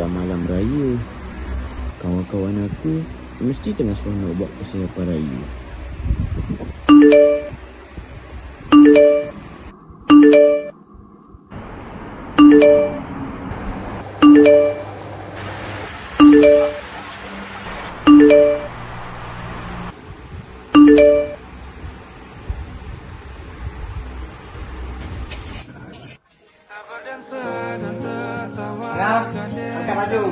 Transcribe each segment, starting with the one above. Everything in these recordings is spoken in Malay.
dah malam raya. Kawan-kawan aku mesti tengah seronok buat persiapan raya. Angkat baju.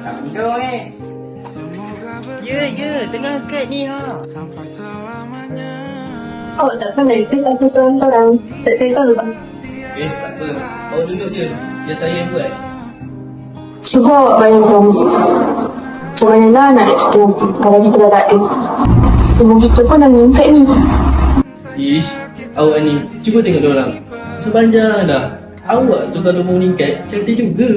Tak tidur ni. Ya, tengah angkat ni ha. Awak tak pandai ke aku seorang-seorang? Tak cerita ke bang? Tak apa. Awak duduk je. Biar saya yang buat. Cuba awak bayangkan. Macam mana lah nak kita nanti kalau kita dah tak ada. Teman kita pun dah mengangkat ni. Ish, awak ni. Cuba tengok diorang. Sepanjang dah. Awak tu kalau mau meningkat, cantik juga.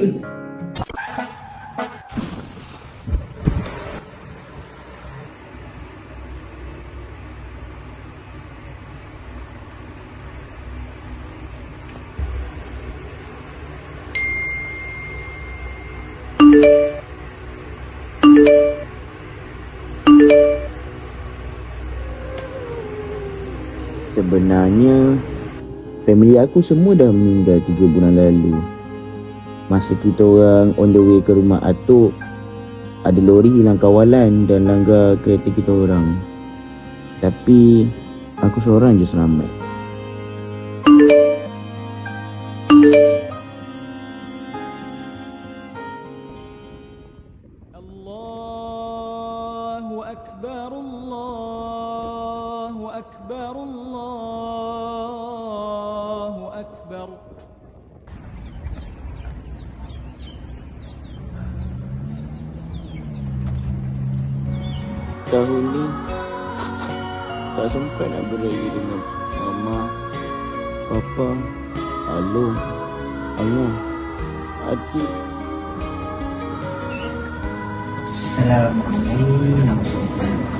Sebenarnya family aku semua dah meninggal 3 bulan lalu. Masa kita orang on the way ke rumah atuk, ada lori hilang kawalan dan langgar kereta kita orang. Tapi aku seorang je selamat. Allahu Akbar, Allahu Akbar, Allahu Akbar. Tahun ni tak sempat nak beraya dengan mama, papa, Alung, Angah, adik. Assalamualaikum.